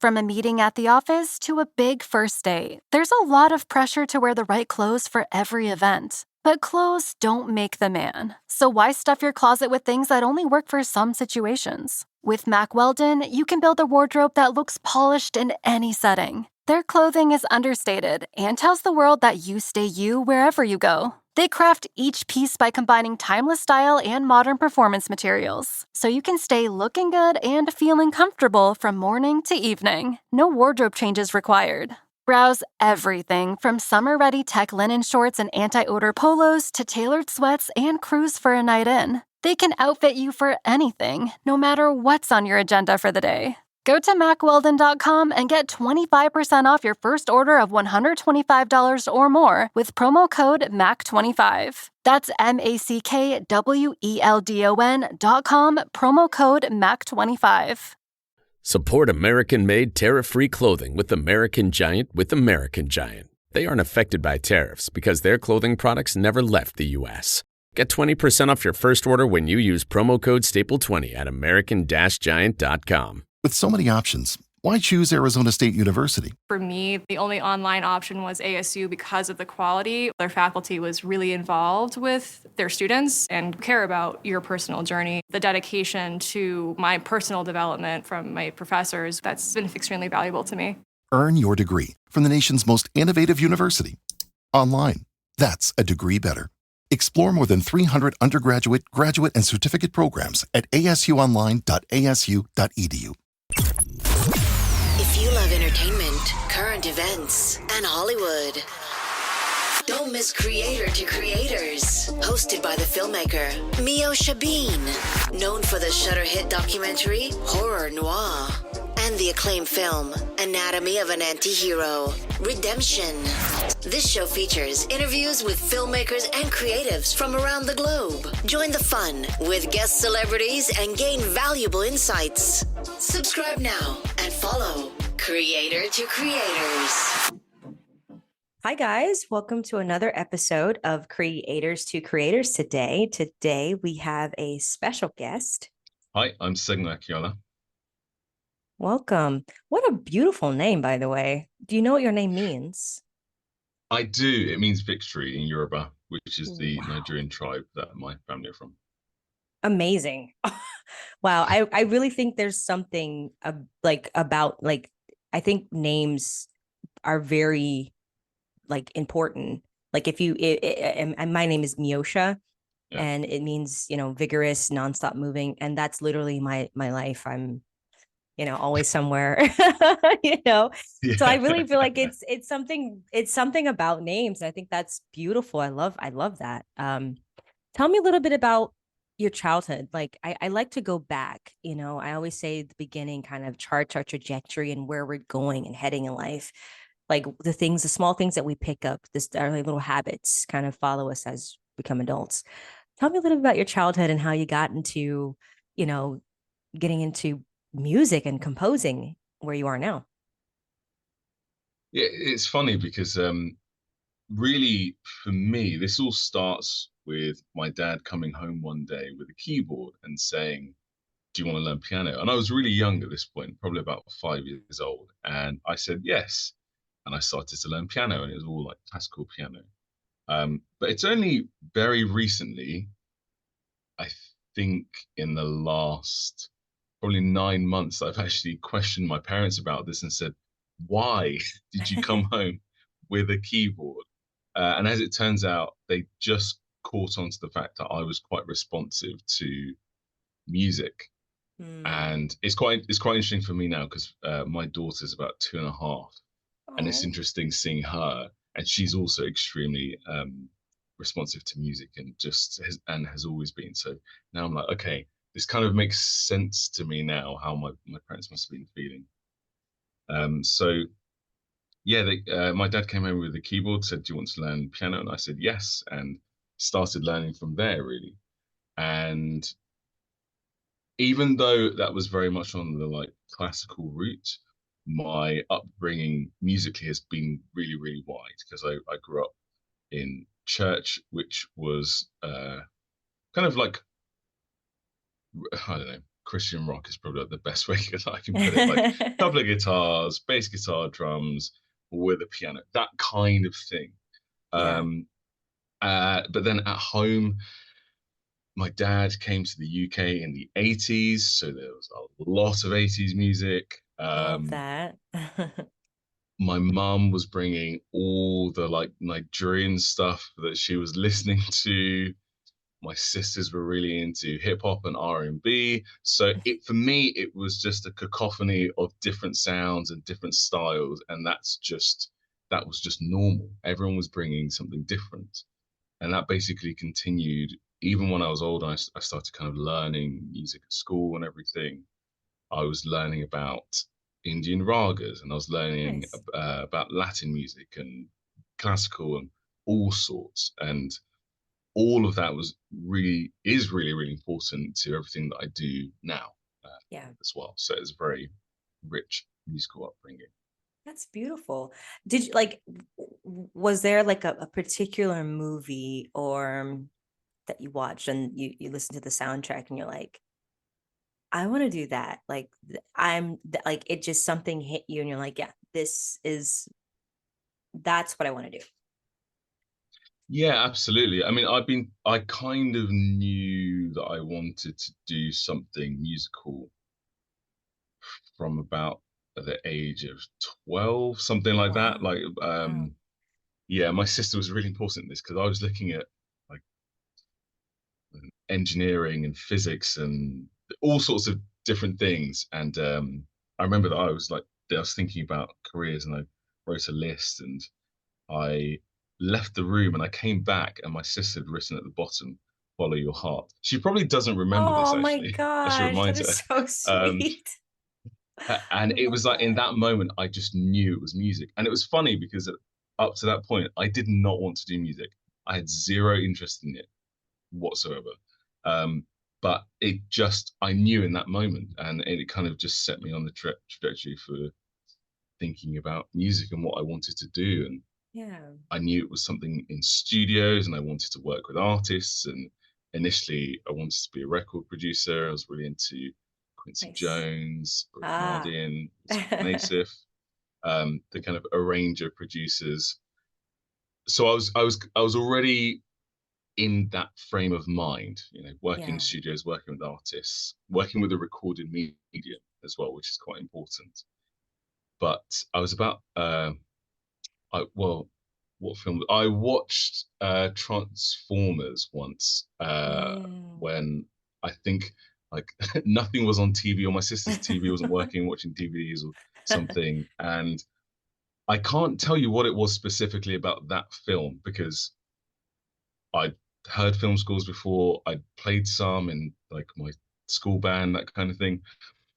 From a meeting at the office to a big first date, there's a lot of pressure to wear the right clothes for every event. But clothes don't make the man. So why stuff your closet with things that only work for some situations? With Mack Weldon, you can build a wardrobe that looks polished in any setting. Their clothing is understated and tells the world that you stay you wherever you go. They craft each piece by combining timeless style and modern performance materials, so you can stay looking good and feeling comfortable from morning to evening. No wardrobe changes required. Browse everything from summer-ready tech linen shorts and anti-odor polos to tailored sweats and cruise for a night in. They can outfit you for anything, no matter what's on your agenda for the day. Go to MackWeldon.com and get 25% off your first order of $125 or more with promo code MACK25. That's MackWeldon.com, promo code MACK25. Support American-made tariff-free clothing with American Giant with American Giant. They aren't affected by tariffs because their clothing products never left the U.S. Get 20% off your first order when you use promo code STAPLE20 at american-giant.com. With so many options, why choose Arizona State University? For me, the only online option was ASU because of the quality. Their faculty was really involved with their students and care about your personal journey. The dedication to my personal development from my professors, that's been extremely valuable to me. Earn your degree from the nation's most innovative university. Online. That's a degree better. Explore more than 300 undergraduate, graduate, and certificate programs at asuonline.asu.edu. If you love entertainment, current events, and Hollywood, don't miss Creator to Creators, hosted by the filmmaker Meosha Bean, known for the Shudder hit documentary Horror Noir and the acclaimed film Anatomy of an Anti-Hero, Redemption. This show features interviews with filmmakers and creatives from around the globe. Join the fun with guest celebrities and gain valuable insights. Subscribe now and follow Creator to Creators. Hi guys, welcome to another episode of Creators to Creators. Today we have a special guest. Hi, I'm Segun Akinola. Welcome. What a beautiful name, by the way. Do you know what your name means? I do. It means victory in Yoruba, which is the Nigerian tribe that my family are from. Amazing. Wow. I really think there's something about I think names are very important. Like if you, and my name is Meosha, and it means, vigorous, nonstop moving. And that's literally my life. I'm, always somewhere, So I really feel like it's something about names. I think that's beautiful. I love that. Tell me a little bit about your childhood. Like I like to go back, I always say the beginning kind of charts our trajectory and where we're going and heading in life. Like the small things that we pick up, our little habits kind of follow us as we become adults. Tell me a little bit about your childhood and how you got into, getting into music and composing where you are now. Yeah, it's funny because really for me, this all starts with my dad coming home one day with a keyboard and saying, "Do you want to learn piano?" And I was really young at this point, probably about 5 years old. And I said, yes. And I started to learn piano, and it was all like classical piano. But it's only very recently, I think in the last probably 9 months, I've actually questioned my parents about this and said, why did you come home with a keyboard? And as it turns out, they just caught on to the fact that I was quite responsive to music. And it's quite interesting for me now because my daughter's about 2.5. And it's interesting seeing her, and she's also extremely responsive to music and has always been. So now I'm like, okay, this kind of makes sense to me now how my parents must have been feeling. My dad came home with a keyboard, said, "Do you want to learn piano?" And I said yes, and started learning from there really. And even though that was very much on the classical route, my upbringing musically has been really, really wide because I grew up in church, which was kind of like, I don't know, Christian rock is probably like the best way that I can put it. Like a couple of guitars, bass guitar, drums, with a piano, that kind of thing. Yeah. But then at home, my dad came to the UK in the 80s, so there was a lot of 80s music. Love that. My mum was bringing all the like Nigerian stuff that she was listening to. My sisters were really into hip hop and R&B. So for me, it was just a cacophony of different sounds and different styles, and that was just normal. Everyone was bringing something different, and that basically continued even when I was older. I started kind of learning music at school and everything. I was learning about Indian ragas, and I was learning Nice. about Latin music and classical and all sorts. And all of that is really, really important to everything that I do now Yeah. as well. So it's a very rich musical upbringing. That's beautiful. Did you like, was there like a particular movie or that you watched and you listened to the soundtrack and you're like, I want to do that. Like like it just something hit you and you're like, yeah, that's what I want to do. Yeah, absolutely. I mean, I kind of knew that I wanted to do something musical from about the age of 12, something like that. Wow. Like, Wow. yeah, my sister was really important in this because I was looking at like engineering and physics and all sorts of different things. And I remember that I was thinking about careers, and I wrote a list, and I left the room, and I came back, and my sister had written at the bottom, "Follow your heart." She probably doesn't remember this Oh my actually. I should gosh, that remind is her. so Um, sweet. and I it love was like in that. that moment, I just knew it was music. And it was funny because up to that point, I did not want to do music. I had zero interest in it whatsoever. Um, but I knew in that moment, and it kind of just set me on the trajectory for thinking about music and what I wanted to do. And Yeah. I knew it was something in studios, and I wanted to work with artists. And initially, I wanted to be a record producer. I was really into Quincy Nice. Jones, Rick Ah. Martin, Nassif, the kind of arranger producers. So I was already in that frame of mind, working in Yeah. studios, working with artists, working with a recorded medium as well, which is quite important. But I was about what film? I watched Transformers once Mm. when I think like nothing was on TV, or my sister's TV wasn't working, watching DVDs or something. And I can't tell you what it was specifically about that film because I'd heard film scores before. I'd played some in like my school band, that kind of thing.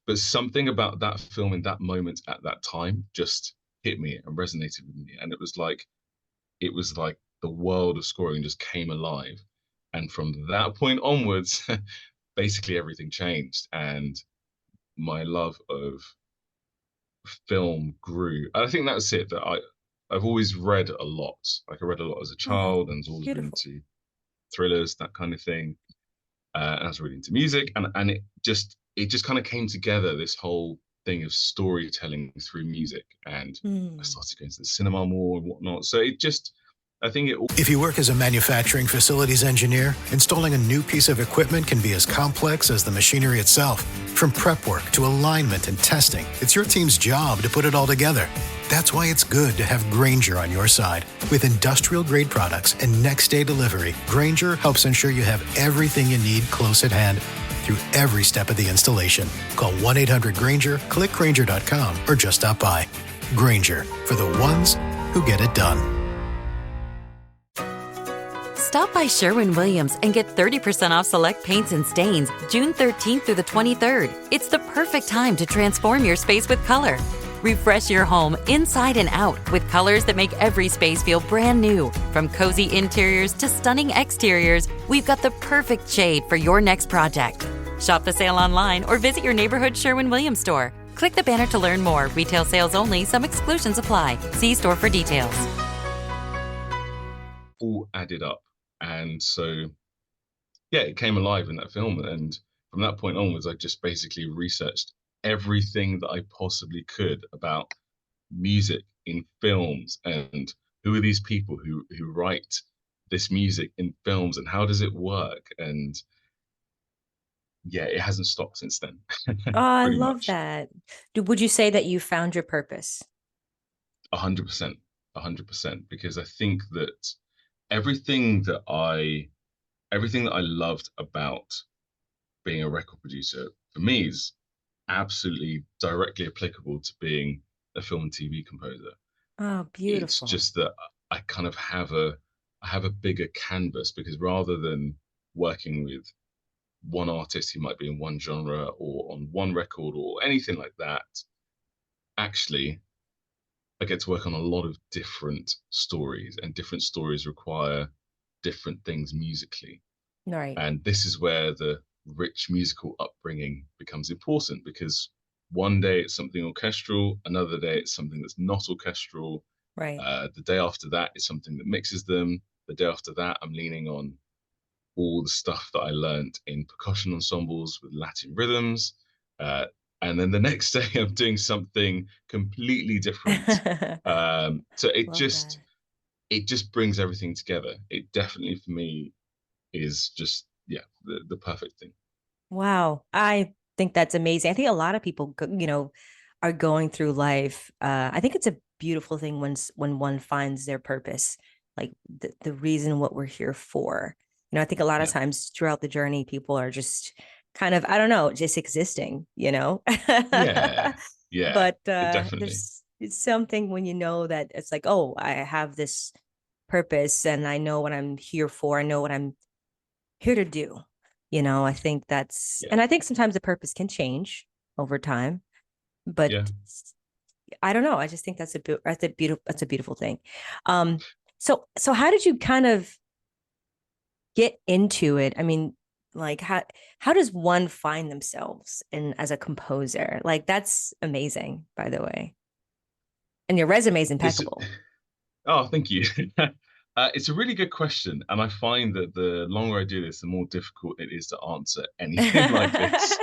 But something about that film in that moment at that time just hit me and resonated with me. And it was like the world of scoring just came alive. And from that point onwards, basically everything changed. And my love of film grew. And I think that's it, that I've always read a lot. Like I read a lot as a Oh, child, and was always really beautiful. into thrillers, that kind of thing. And I was really into music, and it just kind of came together, this whole thing of storytelling through music. And I Mm. started going to the cinema more and whatnot. So I think it all. If you work as a manufacturing facilities engineer, installing a new piece of equipment can be as complex as the machinery itself. From prep work to alignment and testing, it's your team's job to put it all together. That's why it's good to have Grainger on your side. With industrial-grade products and next-day delivery, Grainger helps ensure you have everything you need close at hand through every step of the installation. Call 1-800-GRAINGER, click Grainger.com, or just stop by. Grainger, for the ones who get it done. Stop by Sherwin-Williams and get 30% off select paints and stains June 13th through the 23rd. It's the perfect time to transform your space with color. Refresh your home inside and out with colors that make every space feel brand new. From cozy interiors to stunning exteriors, we've got the perfect shade for your next project. Shop the sale online or visit your neighborhood Sherwin-Williams store. Click the banner to learn more. Retail sales only. Some exclusions apply. See store for details. All added up. And so, yeah, it came alive in that film. And from that point onwards, I just basically researched everything that I possibly could about music in films, and who are these people who write this music in films, and how does it work? And yeah, it hasn't stopped since then. Oh, I Pretty love much. that. Would you say that you found your purpose? 100%. 100%. Because I think that everything that I everything that I loved about being a record producer for me is absolutely directly applicable to being a film and TV composer. Oh, It's beautiful. just that I kind of have a bigger canvas, because rather than working with one artist who might be in one genre or on one record or anything like that, actually I get to work on a lot of different stories, and different stories require different things musically. Right. And this is where the rich musical upbringing becomes important, because one day it's something orchestral, another day it's something that's not orchestral. Right. The day after that is something that mixes them. The day after that, I'm leaning on all the stuff that I learned in percussion ensembles with Latin rhythms. Uh, and then the next day, I'm doing something completely different. So Love that. it just brings everything together. It definitely for me is just, yeah, the perfect thing. Wow. I think that's amazing. I think a lot of people, are going through life. I think it's a beautiful thing when one finds their purpose, like the reason what we're here for. I think a lot of Yeah, times throughout the journey, people are just kind of, I don't know, just existing. yeah, yeah, But definitely. there's it's something when you know that it's like, oh, I have this purpose and I know what I'm here for. I know what I'm here to do. I think Yeah, and I think sometimes the purpose can change over time, but yeah. I don't know. I just think that's a beautiful thing. Um, so how did you kind of get into it? I mean, like how does one find themselves in as a composer? Like that's amazing, by the way. And your resume is It's impeccable. Oh, thank you. It's a really good question, and I find that the longer I do this, the more difficult it is to answer anything like this.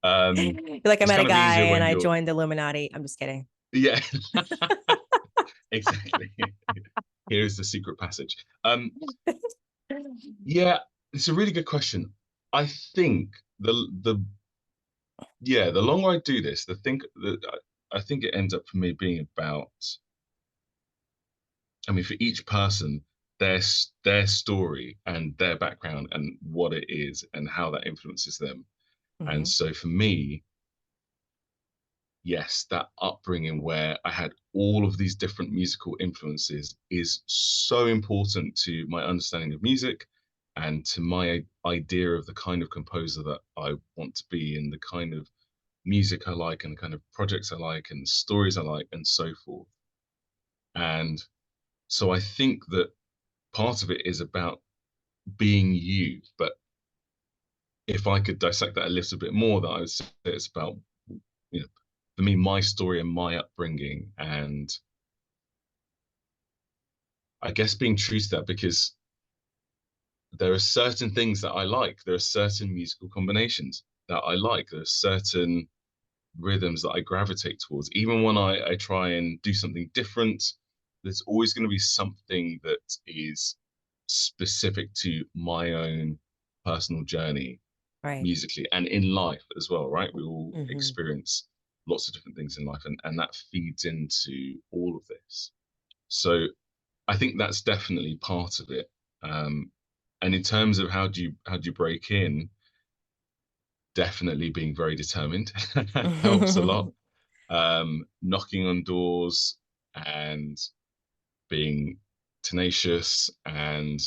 You're like, I It's met a kind of guy easier and when I you're, joined the Illuminati. I'm just kidding. yeah, exactly. Here's the secret passage. Yeah, it's a really good question. I think the yeah, the longer I do this, I think it ends up for me being about, I mean, for each person, their story and their background and what it is and how that influences them. And Hmm. so for me, yes, that upbringing where I had all of these different musical influences is so important to my understanding of music and to my idea of the kind of composer that I want to be, and the kind of music I like, and the kind of projects I like, and stories I like, and so forth. And so I think that part of it is about being you. But if I could dissect that a little bit more, that I would say it's about, for me, my story and my upbringing, and I guess being true to that, because there are certain things that I like. There are certain musical combinations that I like. There are certain rhythms that I gravitate towards. Even when I try and do something different, there's always going to be something that is specific to my own personal journey Right. musically and in life as well, right? We all Hmm. experience lots of different things in life, and that feeds into all of this. So I think that's definitely part of it. Um, and in terms of how do you break in, definitely being very determined helps a lot. Knocking on doors and being tenacious, and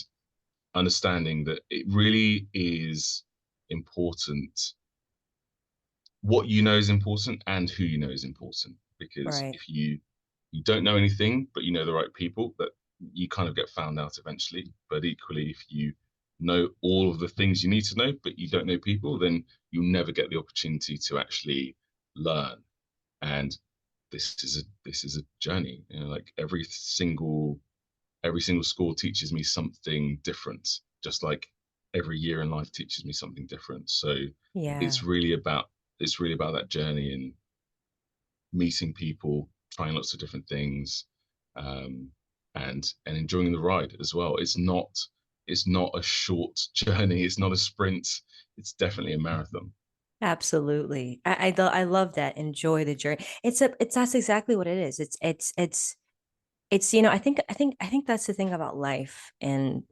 understanding that it really is important. What you know is important, and who you know is important. Because Right. if you don't know anything, but you know the right people, that you kind of get found out eventually. But equally, if you know all of the things you need to know, but you don't know people, then you'll never get the opportunity to actually learn. And this is a journey. Like every single score teaches me something different. Just like every year in life teaches me something different. So Yeah. it's really about that journey and meeting people, trying lots of different things, um, and enjoying the ride as well. It's not a short journey. It's not a sprint. It's definitely a marathon. Absolutely. I love that. Enjoy the journey. It's that's exactly what it is. It's I think that's the thing about life and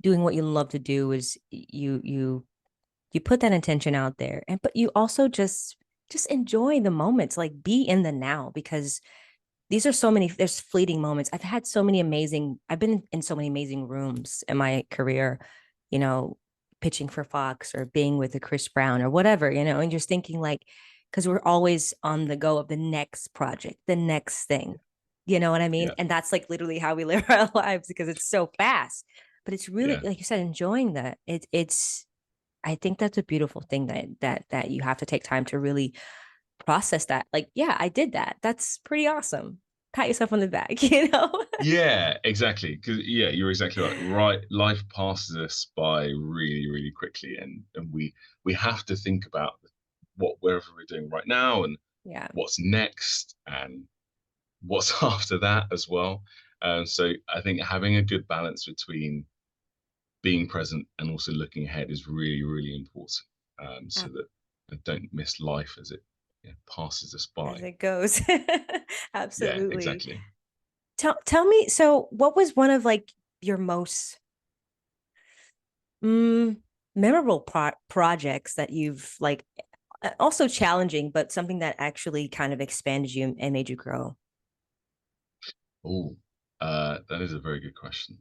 doing what you love to do is you put that intention out there and but you also just enjoy the moments, like be in the now because these are so many there's fleeting moments. I've been in so many amazing rooms in my career, you know, pitching for Fox or being with a Chris Brown or whatever, and just thinking like, because we're always on the go of the next project, the next thing. You know what I mean? Yeah, And that's like literally how we live our lives because it's so fast. But it's really, yeah, like you said, enjoying that. It's I think that's a beautiful thing that you have to take time to really process that. Like, yeah, I did that. That's pretty awesome. Pat yourself on the back, you know? yeah. Exactly. Because yeah, you're exactly right. Right, life passes us by really, really quickly, and we have to think about wherever we're doing right now and Yeah. what's next and what's after that as well. So I think having a good balance between being present and also looking ahead is really, really important. So Ab- that I don't miss life as it passes us As by. it goes. Yeah, Absolutely. exactly. Tell me, so what was one of like your most mm, memorable projects that you've like also challenging, but something that actually kind of expanded you and made you grow? Oh, that is a very good question.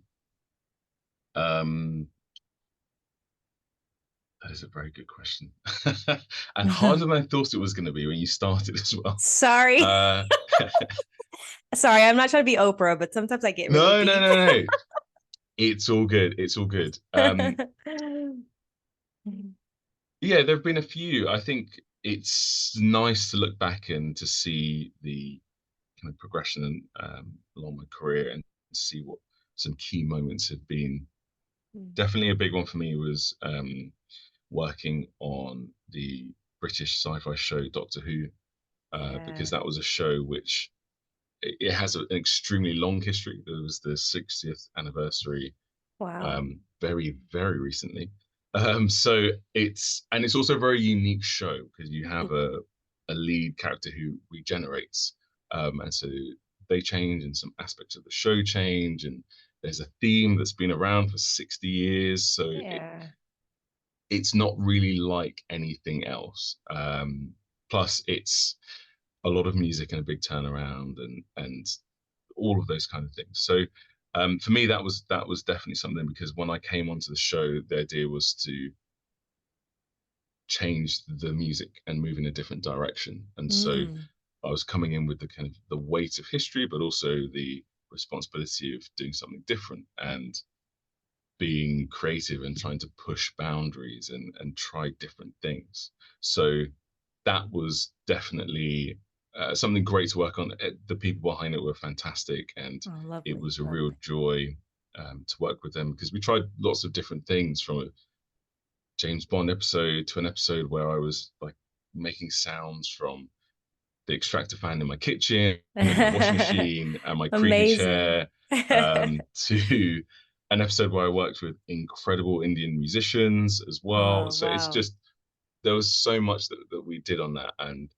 Um, that is a very good question, and harder than I thought it was going to be when you started as well. Sorry. Uh, Sorry, I'm not trying to be Oprah, but sometimes I get really no, no, deep. no, no. It's all good. It's all good. Yeah, there have been a few. I think it's nice to look back and to see the kind of progression along my career and see what some key moments have been. Definitely a big one for me was working on the British sci-fi show Doctor Who, because Yeah. that was a show which it has an extremely long history. There was the 60th anniversary Wow. very, very recently. So it's also a very unique show because you have a lead character who regenerates, and so they change, and some aspects of the show change, and there's a theme that's been around for 60 years, so Yeah. it's not really like anything else. Plus, it's a lot of music and a big turnaround, and all of those kind of things. So for me, that was definitely something because when I came onto the show, the idea was to change the music and move in a different direction. And so Mm. I was coming in with the kind of the weight of history, but also the responsibility of doing something different and being creative and trying to push boundaries and try different things. So that was definitely something great to work on. The people behind it were fantastic, and Oh, it lovely. was a real Lovely. joy to work with them because we tried lots of different things from a James Bond episode to an episode where I was like making sounds from the extractor fan in my kitchen and my washing machine and my creaky Amazing. chair, to an episode where I worked with incredible Indian musicians as well. Oh, So it's wow. just there was so much that we did on that, and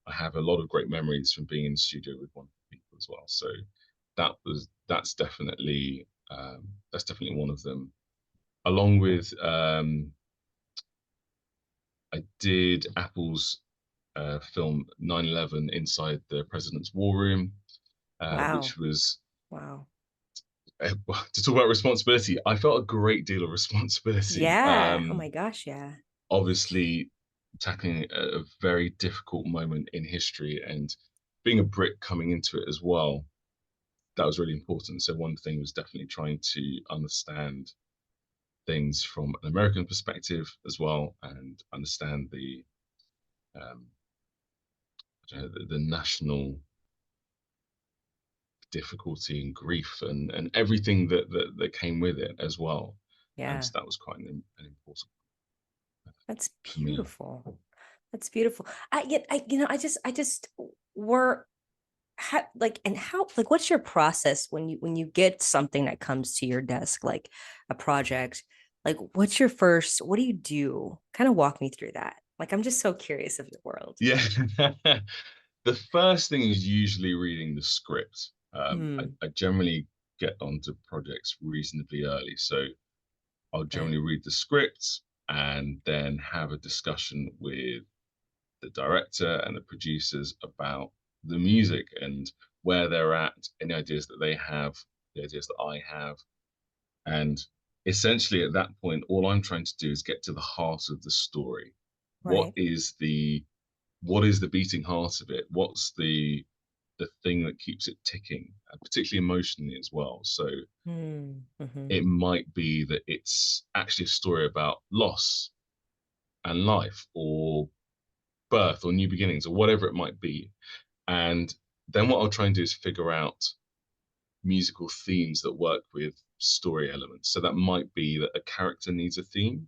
I have a lot of great memories from being in the studio with wonderful people as well. So that's definitely one of them. Along with I did Apple's film 9/11 inside the President's War Room, Wow. which was Wow. to talk about responsibility. I felt a great deal of responsibility. Yeah. Oh my gosh, yeah. Obviously, tackling a very difficult moment in history and being a Brit coming into it as well. That was really important. So one thing was definitely trying to understand things from an American perspective as well, and understand um, the national difficulty and grief and everything that came with it as well. Yeah. So that was quite an important That's for me. beautiful. That's beautiful. I just were like, and how, like, what's your process when you get something that comes to your desk, like a project? Like, what do you do? Kind of walk me through that. Like, I'm just so curious of your world. Yeah. The first thing is usually reading the script. Hmm. I generally get onto projects reasonably early. So I'll Okay. generally read the script and then have a discussion with the director and the producers about the music and where they're at, any ideas that they have, the ideas that I have. And essentially at that point, all I'm trying to do is get to the heart of the story. What Right. is the what is the beating heart of it? What's the thing that keeps it ticking, particularly emotionally as well. So Hmm. Mm-hmm. it might be that it's actually a story about loss and life or birth or new beginnings or whatever it might be. And then what I'll try and do is figure out musical themes that work with story elements. So that might be that a character needs a theme,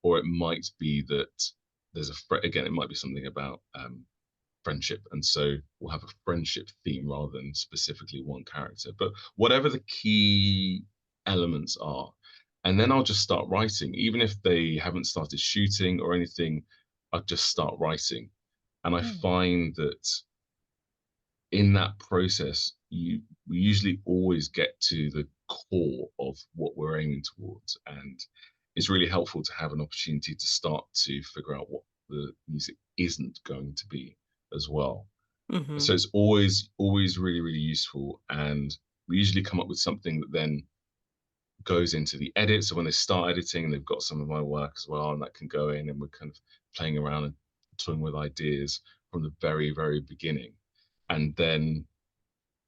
or it might be that there's again, it might be something about friendship, and so we'll have a friendship theme rather than specifically one character. But whatever the key elements are, and then I'll just start writing, even if they haven't started shooting or anything. I'll just start writing, and I Hmm. find that in that process, we usually always get to the core of what we're aiming towards, and it's really helpful to have an opportunity to start to figure out what the music isn't going to be as well. Mm-hmm. So it's always really, really useful, and we usually come up with something that then goes into the edit. So when they start editing, they've got some of my work as well, and that can go in, and we're kind of playing around and toying with ideas from the very, very beginning. And then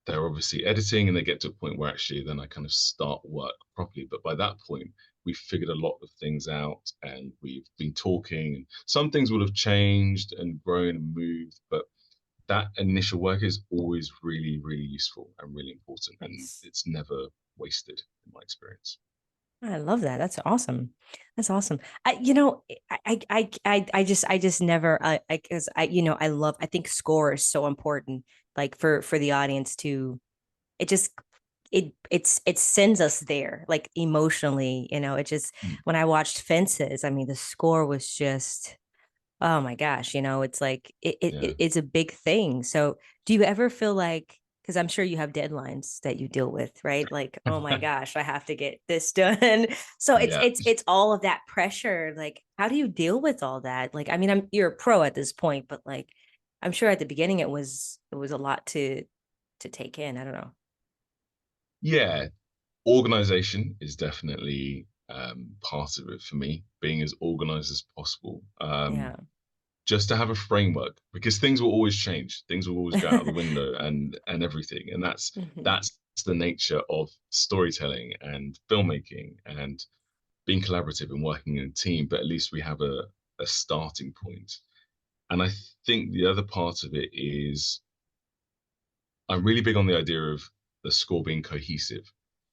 they're obviously editing and they get to a point where actually then I kind of start work properly. But by that point, we've figured a lot of things out and we've been talking, and some things would have changed and grown and moved. But that initial work is always really, really useful and really important. And Nice. it's never wasted in my experience. I love that. That's awesome. That's awesome. I just never, because I love, I think score is so important, like for the audience to, it just, it sends us there, like emotionally, it just, Mm. when I watched Fences, I mean, the score was just, oh my gosh, it's like Yeah. it's a big thing. So do you ever feel like, because I'm sure you have deadlines that you deal with, right? Like, oh my gosh, I have to get this done. So it's Yeah. it's it's all of that pressure. Like, how do you deal with all that? Like, I mean, you're a pro at this point, but like I'm sure at the beginning it was a lot to take in. I don't know. Yeah. Organization is definitely part of it for me, being as organized as possible. Yeah. Just to have a framework, because things will always change, things will always go out the window and everything, and Mhm. that's the nature of storytelling and filmmaking and being collaborative and working in a team. But at least we have a starting point. And I think the other part of it is I'm really big on the idea of the score being cohesive.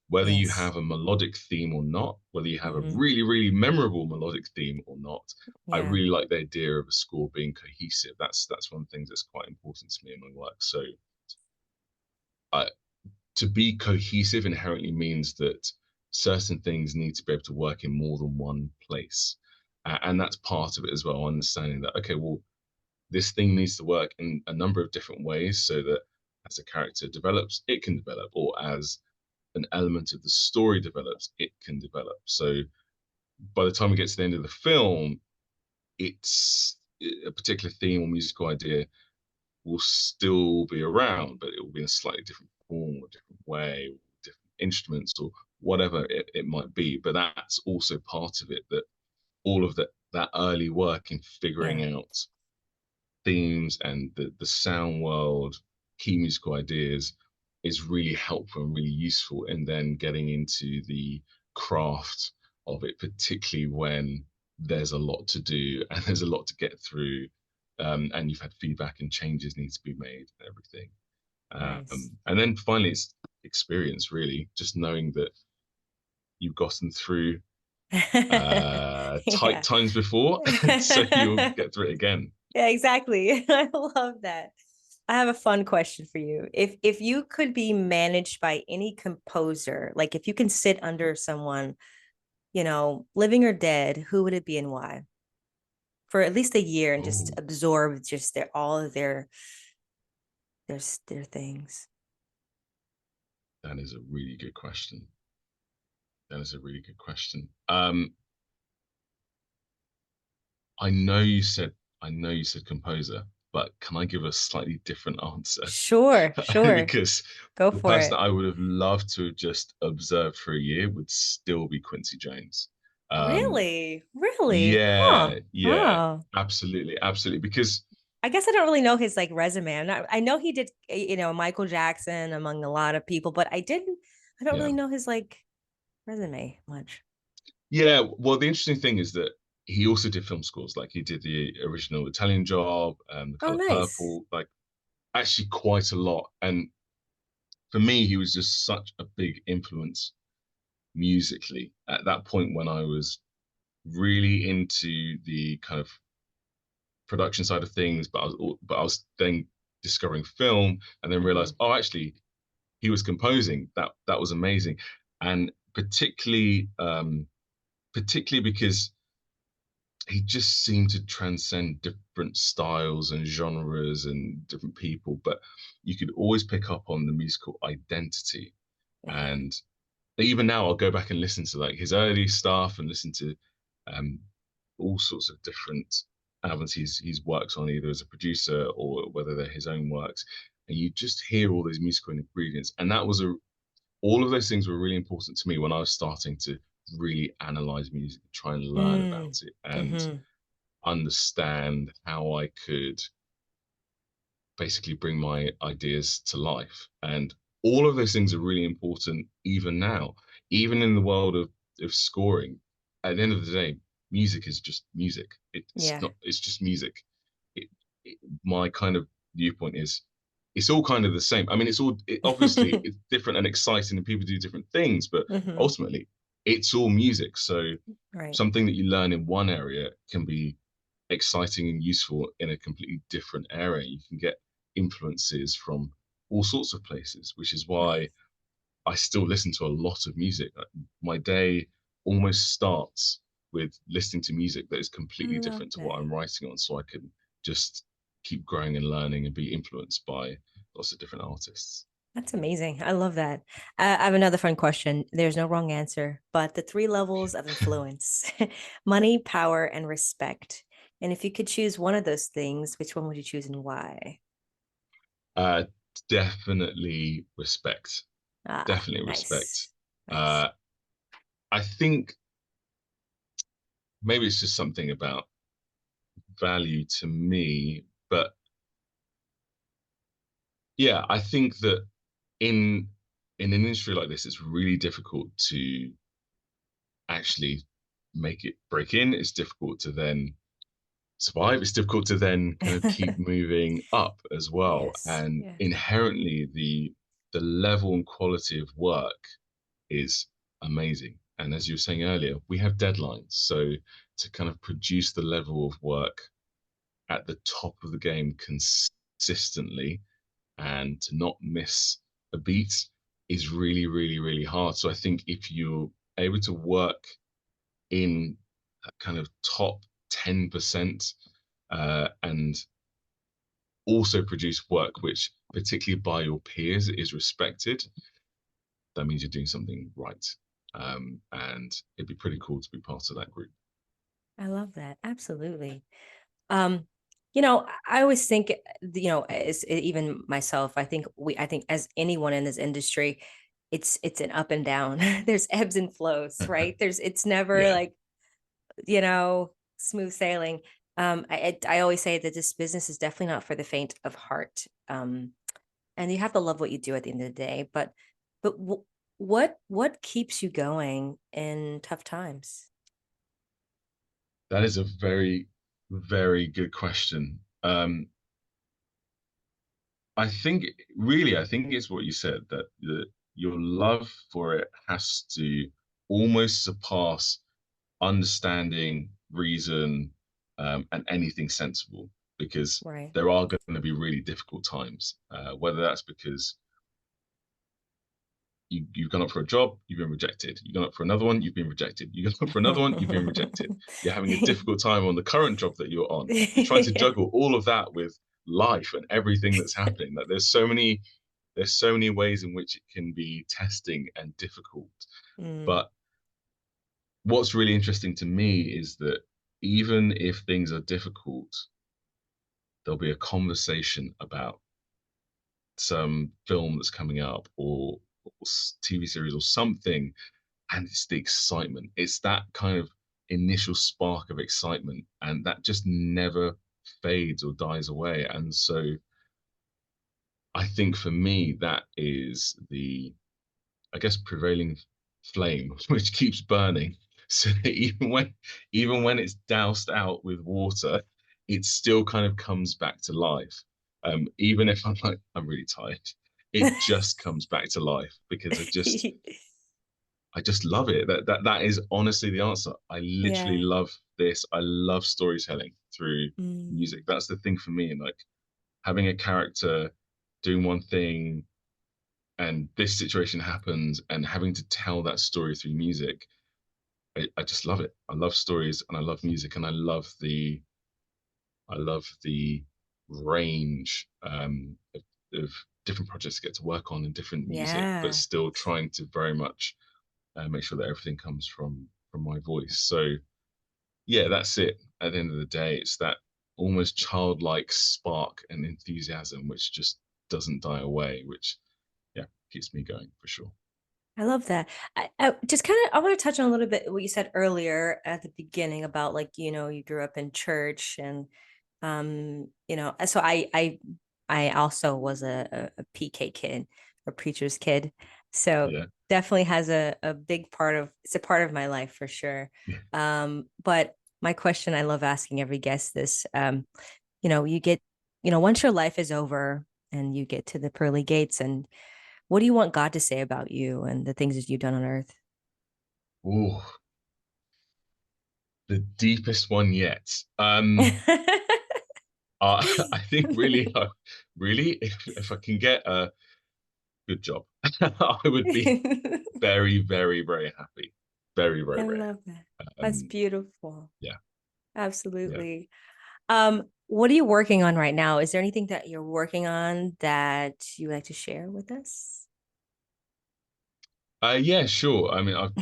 Whether you Yes. have a melodic theme or not, whether you have a Hmm. really, really memorable melodic theme or not, I Yeah. really like the idea of a score being cohesive. That's one of the things that's quite important to me in my work. So I, to be cohesive inherently means that certain things need to be able to work in more than one place. And that's part of it as well, understanding that, okay, well, this thing needs to work in a number of different ways so that as a character develops, it can develop, or as an element of the story develops, it can develop. So by the time we get to the end of the film, it's a particular theme or musical idea will still be around, but it will be in a slightly different form or different way, or different instruments or whatever it might be. But that's also part of it, that all of that early work in Yeah. figuring out themes and the sound world, key musical ideas is really helpful and really useful. And then getting into the craft of it, particularly when there's a lot to do and there's a lot to get through, and you've had feedback and changes need to be made and everything. Nice. And then finally, it's experience, really, just knowing that you've gotten through. Yeah. times before, so you'll get through it again. Yeah, exactly. I love that. I have a fun question for you. If you could be managed by any composer, like if you can sit under someone, living or dead, who would it be and why? For at least a year and just Oh, absorb just all of their things. that is a really good question. That is a really good question. I know you said I know you said composer, but can I give a slightly different answer? Sure, sure. Because Go the for person it. that I would have loved to have just observed for a year would still be Quincy Jones. Um, Really? Really? Huh. yeah, yeah, Oh. absolutely, absolutely. Because I guess I don't really know his like resume. I know he did, Michael Jackson among a lot of people, but I don't yeah, really know his like resume much. yeah. Well, the interesting thing is that he also did film scores. Like he did the original Italian Job, The Oh, Color nice. Purple, like actually quite a lot. And for me, he was just such a big influence musically at that point when I was really into the kind of production side of things, but I was then discovering film and then Hmm. realized, oh, actually, he was composing. That was amazing, and particularly because he just seemed to transcend different styles and genres and different people, but you could always pick up on the musical identity. Yeah. And even now I'll go back and listen to like his early stuff and listen to um, all sorts of different albums he's worked on either as a producer or whether they're his own works, and you just hear all those musical ingredients. And that was a all of those things were really important to me when I was starting to really analyze music, try and learn Mm. about it, and Hmm. understand how I could basically bring my ideas to life. And all of those things are really important even now, even in the world of scoring. At the end of the day, music is just music. It's Yeah. not, it's just music. It, my kind of viewpoint is it's all kind of the same. I mean, obviously it's different and exciting and people do different things, but Hmm. ultimately it's all music. So Right. something that you learn in one area can be exciting and useful in a completely different area. You can get influences from all sorts of places, which is why Nice. I still listen to a lot of music. My day almost starts with listening to music that is I completely love different to what that. I'm writing on, so I can just keep growing and learning and be influenced by lots of different artists. That's amazing. I love that. I have another fun question. There's no wrong answer, but the three levels of influence: money, power, and respect. And if you could choose one of those things, which one would you choose and why? Uh, definitely respect. Ah, Definitely respect. nice. Nice. Uh, I think maybe it's just something about value to me, but yeah, I think that in in an industry like this, it's really difficult to actually make it break in. It's difficult to then survive. It's difficult to then kind of keep moving up as well. Yes. And Yes. inherently, the level and quality of work is amazing. And as you were saying earlier, we have deadlines. So to kind of produce the level of work at the top of the game consistently and to not miss a beat is really, really, really hard. So I think if you're able to work in that kind of top 10% and also produce work which, particularly by your peers, is respected, that means you're doing something right. And it'd be pretty cool to be part of that group. I love that. Absolutely. Um, I always think, as even myself, I think as anyone in this industry, it's an up and down. There's ebbs and flows, right? It's never Yeah, like, smooth sailing. I always say that this business is definitely not for the faint of heart. And you have to love what you do at the end of the day. But what keeps you going in tough times? that is a very, very good question. I think it's what you said that your love for it has to almost surpass understanding, reason, and anything sensible, because Right. there are going to be really difficult times, whether that's because you've gone up for a job, you've been rejected. You've gone up for another one, you've been rejected. You've gone up for another one, you've been rejected. You're having a difficult time on the current job that you're on. You're trying to juggle all of that with life and everything that's happening. Like there's so many ways in which it can be testing and difficult. Mm, But what's really interesting to me is that even if things are difficult, there'll be a conversation about some film that's coming up, or TV series or something, and it's the excitement. It's that kind of initial spark of excitement, and that just never fades or dies away. And so I think for me, that is the, I guess, prevailing flame which keeps burning. So that even when it's doused out with water, it still kind of comes back to life. Even if I'm like, I'm really tired, it just comes back to life because I just love it. That is honestly the answer. I literally yeah. love this. I love storytelling through Mm, music. That's the thing for me. And like having a character doing one thing and this situation happens and having to tell that story through music, I just love it. I love stories and I love music and I love the range of different projects to get to work on and different music, but yeah. still trying to very much make sure that everything comes from my voice. So yeah, that's it. At the end of the day, it's that almost childlike spark and enthusiasm which just doesn't die away, which yeah keeps me going for sure. I love that. I just kind of I want to touch on a little bit what you said earlier at the beginning about like, you grew up in church and so I also was a PK kid, a preacher's kid. So Yeah, definitely has a big part of it's a part of my life for sure. yeah. But my question I love asking every guest this, you get, once your life is over and you get to the pearly gates and what do you want God to say about you and the things that you've done on earth? Oh, the deepest one yet. I think really, really, if I can get a good job, I would be very, very, very happy. Very, very, I very love that. happy. That's beautiful. Yeah, yeah. Absolutely. What are you working on right now? Is there anything that you're working on that you would like to share with us? Yeah, sure. I mean, I've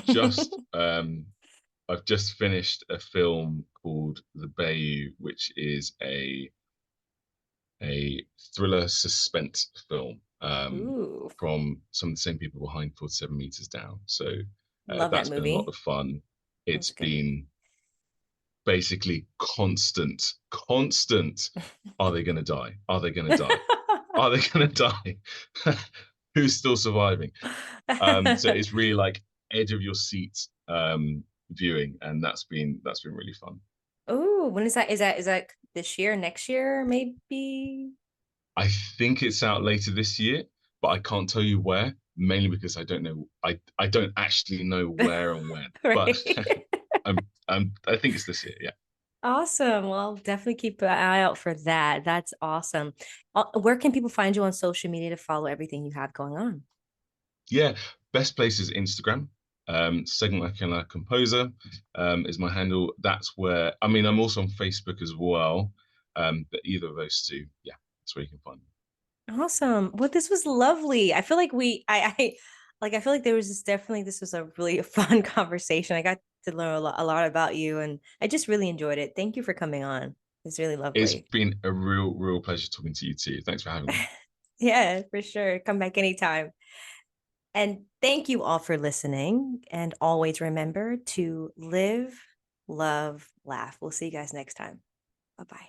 just finished a film called The Bayou, which is a thriller suspense film Ooh, from some of the same people behind 47 Meters Down. So love that that's been a lot movie. of fun. It's That's good. been basically constant. Are they going to die? Are they going to die? Are they going to die? Who's still surviving? So it's really like edge of your seat viewing, and that's been really fun. Oh, when is that? Is that this year, next year, maybe? I think it's out later this year, but I can't tell you where, mainly because I don't know. I don't actually know where and when, but Right. I think it's this year. Yeah. Awesome. Well, definitely keep an eye out for that. That's awesome. Where can people find you on social media to follow everything you have going on? Yeah, best place is Instagram. Segun Akinola Composer is my handle. That's where, I mean, I'm also on Facebook as well. But either of those two, yeah, that's where you can find me. Awesome. Well, this was lovely. I feel like I feel like there was this was a really fun conversation. I got to learn a lot about you and I just really enjoyed it. Thank you for coming on. It's really It's lovely. been a real pleasure talking to you too. Thanks for having me. Yeah, for sure. Come back anytime. And thank you all for listening. And always remember to live, love, laugh. We'll see you guys next time. Bye bye.